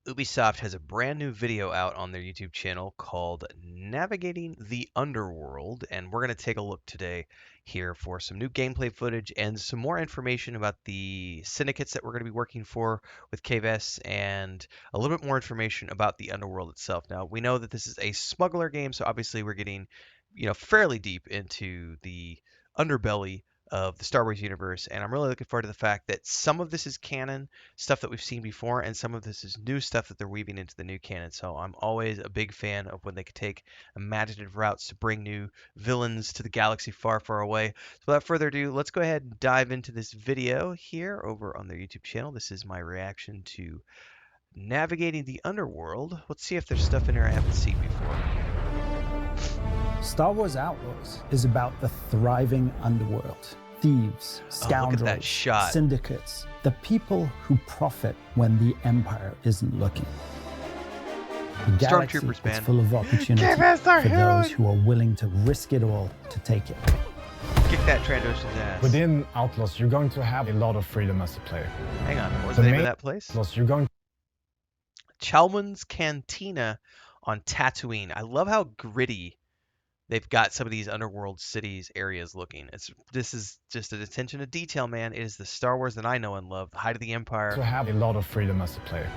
Ubisoft has a brand new video out on their YouTube channel called Navigating the Underworld, and we're going to take a look today here for some new gameplay footage and some more information about the syndicates that we're going to be working for with Kay Vess, and a little bit more information about the Underworld itself. Now, we know that this is a smuggler game, so obviously we're getting, fairly deep into the underbelly of the Star Wars universe, and I'm really looking forward to the fact that some of this is canon stuff that we've seen before, and some of this is new stuff that they're weaving into the new canon. So I'm always a big fan of when they can take imaginative routes to bring new villains to the galaxy far, far away. So without further ado, let's go ahead and dive into this video here over on their YouTube channel. This is my reaction to Navigating the Underworld. Let's see if there's stuff in here I haven't seen before. Star Wars Outlaws is about the thriving underworld. Thieves, scoundrels, look at that shot. syndicates, the people who profit when the Empire isn't looking. The galaxy Stormtroopers, man. is full of opportunity Kay Vess, our for hero. those who are willing to risk it all to take it. Kick that Trandosh's ass. Within Outlaws, you're going to have a lot of freedom as a player. Hang on, what was the name of that place? Outlaws, you're going Chalmun's Cantina on Tatooine. I love how gritty they've got some of these underworld cities areas looking. This is just an attention to detail, man. It is the Star Wars that I know and love, the height of the Empire. to have a lot of freedom as a player.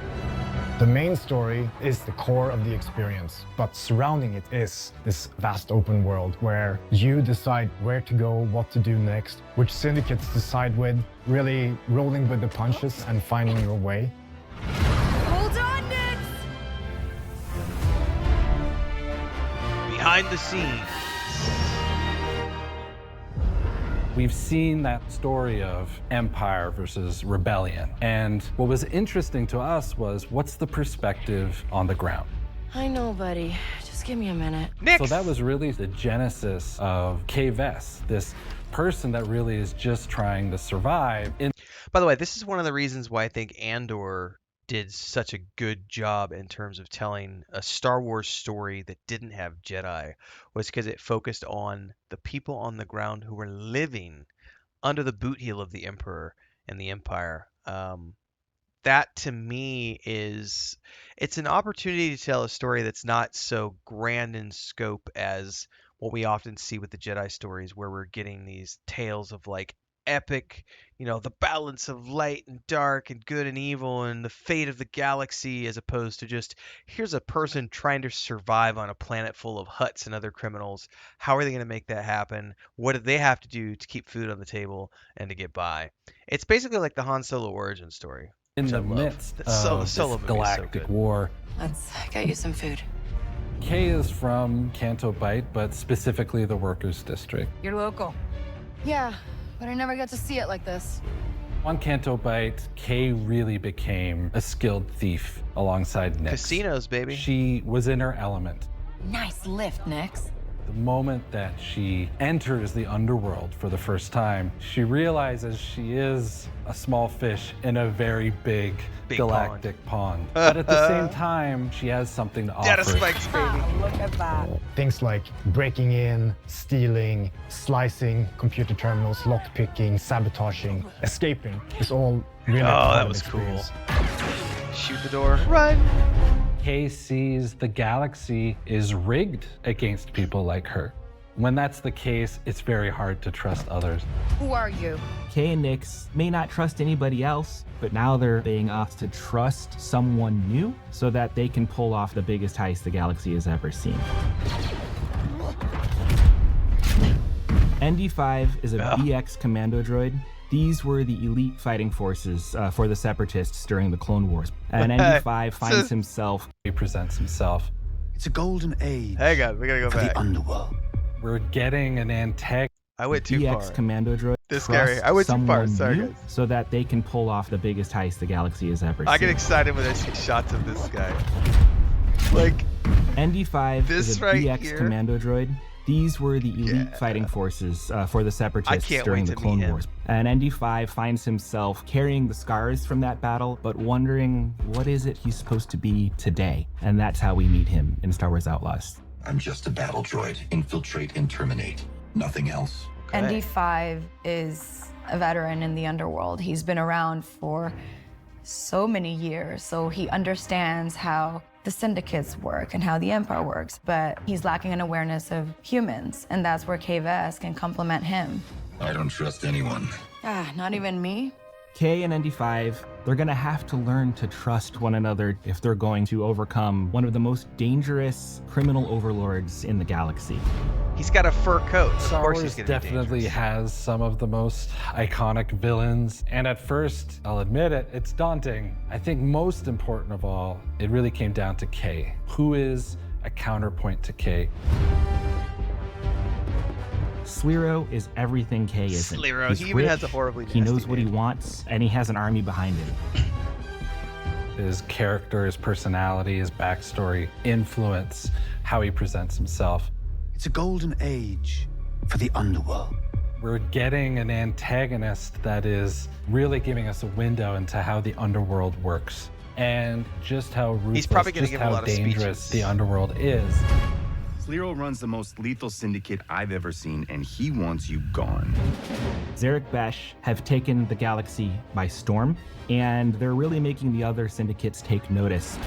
The main story is the core of the experience, but surrounding it is this vast open world where you decide where to go, what to do next, which syndicates to side with, really rolling with the punches and finding your way. Hold on, Nix! Behind the scenes. We've seen that story of empire versus rebellion. And what was interesting to us was, what's the perspective on the ground? I know, buddy. Just give me a minute. Nix! So that was really the genesis of Kay Vess, this person that really is just trying to survive. By the way, this is one of the reasons why I think Andor did such a good job in terms of telling a Star Wars story that didn't have Jedi, was because it focused on the people on the ground who were living under the boot heel of the Emperor and the Empire. That to me it's an opportunity to tell a story that's not so grand in scope as what we often see with the Jedi stories, where we're getting these tales of like epic, the balance of light and dark and good and evil and the fate of the galaxy, as opposed to just here's a person trying to survive on a planet full of huts and other criminals. How are they going to make that happen? What do they have to do to keep food on the table and to get by? It's basically like the Han Solo origin story. In which I the love. midst The of Solo this movie is so galactic good. war, Let's get you some food. Kay is from Canto Bight, but specifically the Workers' District. You're local. Yeah, but I never got to see it like this. On Canto Bight, Kay really became a skilled thief alongside Nix. Casinos, baby. She was in her element. Nice lift, Nix. The moment that she enters the underworld for the first time, she realizes she is a small fish in a very big galactic pond. But at the same time, she has something to Data offer. spikes, baby. Look at that. Things like breaking in, stealing, slicing computer terminals, lockpicking, sabotaging, escaping is all really part that of the was cool. experience. Shoot the door. Run. Kay sees the galaxy is rigged against people like her. When that's the case, it's very hard to trust others. Who are you? Kay and Nix may not trust anybody else, but now they're being asked to trust someone new so that they can pull off the biggest heist the galaxy has ever seen. ND5 is a BX commando droid. These were the elite fighting forces for the Separatists during the Clone Wars. And ND5 finds himself. He presents himself. It's a golden age Hang on, we gotta go for back. the underworld. We're getting an antagonist. I went too BX far. commando droid. This scary. I went too far. Someone Sorry, new guys. so that they can pull off the biggest heist the galaxy has ever I seen. get excited when I see shots of this guy. Like, ND5 This is a right BX here. commando droid. These were the elite Yeah. fighting forces for the Separatists can't during wait the to Clone meet him. Wars. And ND5 finds himself carrying the scars from that battle, but wondering what is it he's supposed to be today. And that's how we meet him in Star Wars Outlaws. I'm just a battle droid. Infiltrate and terminate. Nothing else. Okay. ND5 is a veteran in the underworld. He's been around for so many years, so he understands how the syndicates work and how the Empire works, but he's lacking an awareness of humans, and that's where Kay Vess can complement him. I don't trust anyone. Not even me? Kay and ND5, they're gonna have to learn to trust one another if they're going to overcome one of the most dangerous criminal overlords in the galaxy. He's got a fur coat. Of Star course Wars he's going to be definitely dangerous. has some of the most iconic villains, and at first, I'll admit it, it's daunting. I think most important of all, it really came down to Kay. Who is a counterpoint to Kay? Sliro is everything Kay isn't. Sliro, He's he even rich, has a horribly he nasty knows what he name. wants, and he has an army behind him. His character, his personality, his backstory influence how he presents himself. It's a golden age for the Underworld. We're getting an antagonist that is really giving us a window into how the Underworld works and just how ruthless, probably gonna just give a how lot of dangerous speeches. the Underworld is. Sliro runs the most lethal syndicate I've ever seen, and he wants you gone. Zarek Besh have taken the galaxy by storm, and they're really making the other syndicates take notice.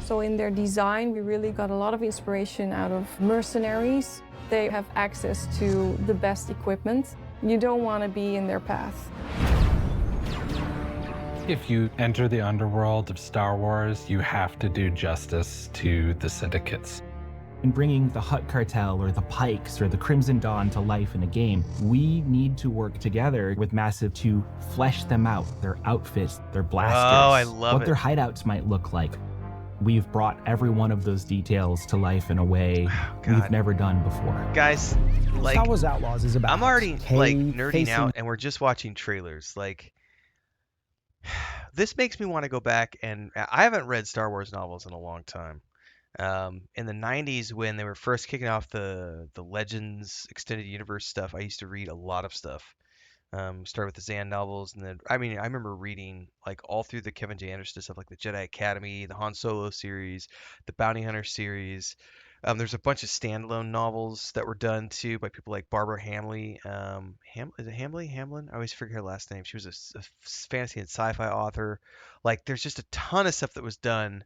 So in their design, we really got a lot of inspiration out of mercenaries. They have access to the best equipment. You don't want to be in their path. If you enter the underworld of Star Wars, you have to do justice to the syndicates. In bringing the Hutt Cartel or the Pikes or the Crimson Dawn to life in a game, we need to work together with Massive to flesh them out, their outfits, their blasters, Oh, I love what it. their hideouts might look like. We've brought every one of those details to life in a way God. we've never done before. Guys, like, Star Wars Outlaws is about I'm already Kay like nerding facing out, and we're just watching trailers. Like, this makes me want to go back, and I haven't read Star Wars novels in a long time. In the 90s, when they were first kicking off the Legends extended universe stuff, I used to read a lot of stuff. Started with the Zan novels, and then I remember reading like all through the Kevin J. Anderson stuff, like the Jedi Academy, the Han Solo series, the Bounty Hunter series. There's a bunch of standalone novels that were done too by people like Barbara Hamley. Is it Hamley? Hamlin? I always forget her last name. She was a fantasy and sci-fi author. Like, there's just a ton of stuff that was done.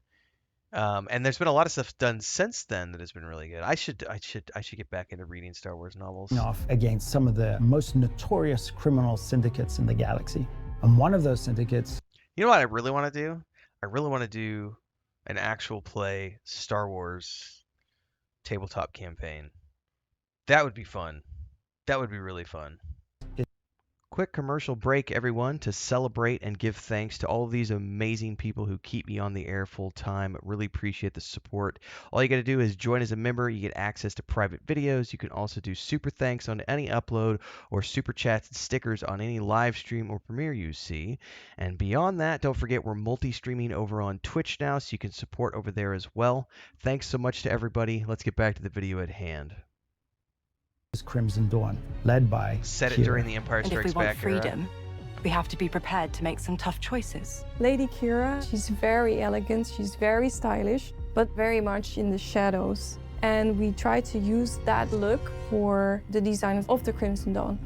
And there's been a lot of stuff done since then that has been really good. I should get back into reading Star Wars novels. off against some of the most notorious criminal syndicates in the galaxy. And one of those syndicates You know what I really want to do? I really want to do an actual play Star Wars tabletop campaign. That would be fun. That would be really fun. Quick commercial break, everyone, to celebrate and give thanks to all of these amazing people who keep me on the air full time. Really appreciate the support. All you got to do is join as a member. You get access to private videos. You can also do super thanks on any upload or super chats and stickers on any live stream or premiere you see. And beyond that, don't forget we're multi-streaming over on Twitch now, so you can support over there as well. Thanks so much to everybody. Let's get back to the video at hand. is Crimson Dawn, led by Set it Kira. during the Empire And if we Strikes want Back era. freedom, we have to be prepared to make some tough choices. Lady Kira, she's very elegant, she's very stylish, but very much in the shadows. And we try to use that look for the design of the Crimson Dawn.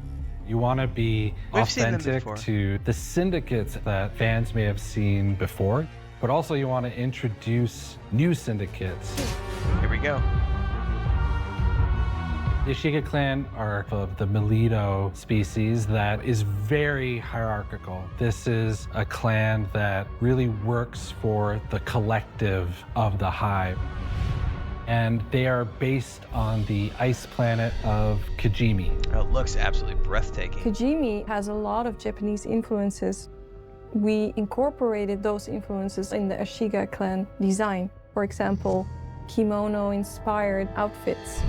You want to be We've seen them authentic before. to the syndicates that fans may have seen before, but also you want to introduce new syndicates. Here we go. The Ashiga clan are of the Melito species that is very hierarchical. This is a clan that really works for the collective of the hive. And they are based on the ice planet of Kijimi. Oh, it looks absolutely breathtaking. Kijimi has a lot of Japanese influences. We incorporated those influences in the Ashiga clan design. For example, kimono-inspired outfits.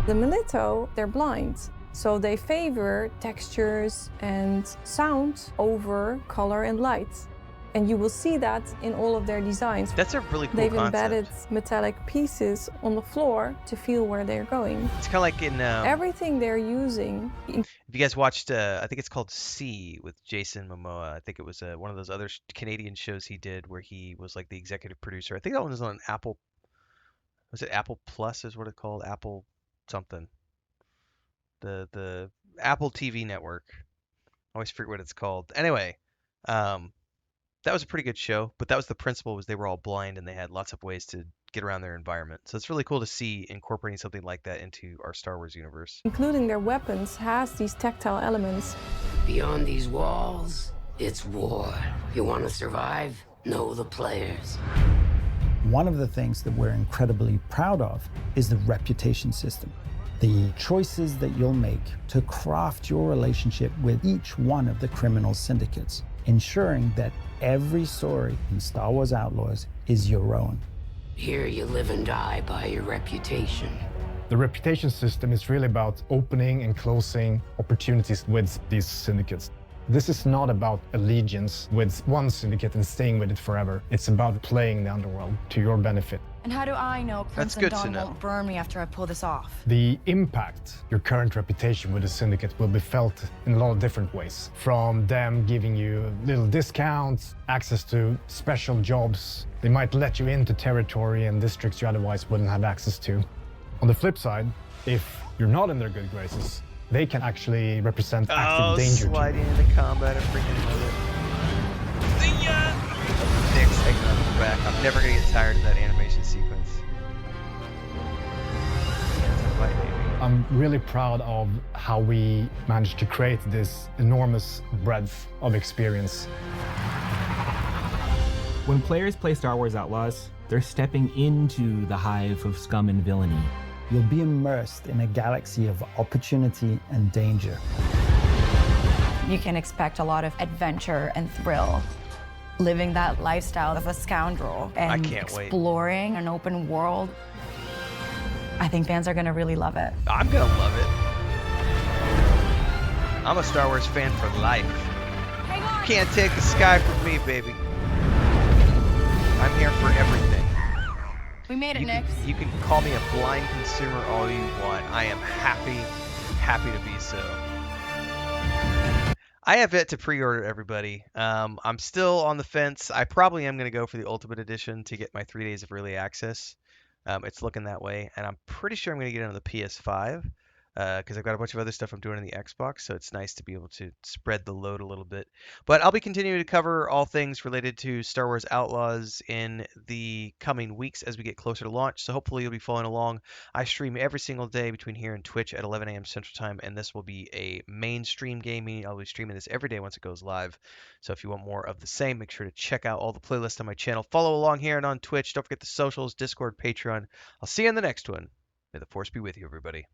The Melito, they're blind, so they favor textures and sound over color and light. And you will see that in all of their designs. That's a really cool They've concept. embedded metallic pieces on the floor to feel where they're going. It's kind of like in Everything they're using. if you guys watched, I think it's called C with Jason Momoa. I think it was one of those other Canadian shows he did where he was like the executive producer. I think that one was on Apple. Was it Apple Plus? Is what it's called? Apple something. The Apple TV network. I always forget what it's called. Anyway, that was a pretty good show, but that was the principle, was they were all blind and they had lots of ways to get around their environment. So it's really cool to see incorporating something like that into our Star Wars universe. Including their weapons has these tactile elements. Beyond these walls, it's war. You want to survive? Know the players. One of the things that we're incredibly proud of is the reputation system. The choices that you'll make to craft your relationship with each one of the criminal syndicates, ensuring that every story in Star Wars Outlaws is your own. Here you live and die by your reputation. The reputation system is really about opening and closing opportunities with these syndicates. This is not about allegiance with one syndicate and staying with it forever. It's about playing the Underworld to your benefit. And how do I know Crimson good to Dawn know. won't burn me after I pull this off? The impact your current reputation with the syndicate will be felt in a lot of different ways. From them giving you little discounts, access to special jobs. They might let you into territory and districts you otherwise wouldn't have access to. On the flip side, if you're not in their good graces, they can actually represent active danger to you. Sliding into combat, I freaking love it. See ya! Nick's taking on the back. I'm never gonna get tired of that animation sequence. I'm really proud of how we managed to create this enormous breadth of experience. When players play Star Wars Outlaws, they're stepping into the hive of scum and villainy. You'll be immersed in a galaxy of opportunity and danger. You can expect a lot of adventure and thrill. Living that lifestyle of a scoundrel and exploring an open world. I think fans are going to really love it. I'm going to love it. I'm a Star Wars fan for life. Hang on. Can't take the sky from me, baby. I'm here for everything. We made it, Nick. You can call me a blind consumer all you want. I am happy to be so. I have yet to pre-order, everybody. I'm still on the fence. I probably am going to go for the Ultimate Edition to get my 3 days of early access. It's looking that way, and I'm pretty sure I'm going to get it on the PS5 because I've got a bunch of other stuff I'm doing on the Xbox, so it's nice to be able to spread the load a little bit. But I'll be continuing to cover all things related to Star Wars Outlaws in the coming weeks as we get closer to launch, so hopefully you'll be following along. I stream every single day between here and Twitch at 11 a.m. Central Time, and this will be a mainstream gaming. I'll be streaming this every day once it goes live, so if you want more of the same, make sure to check out all the playlists on my channel. Follow along here and on Twitch. Don't forget the socials, Discord, Patreon. I'll see you in the next one. May the Force be with you, everybody.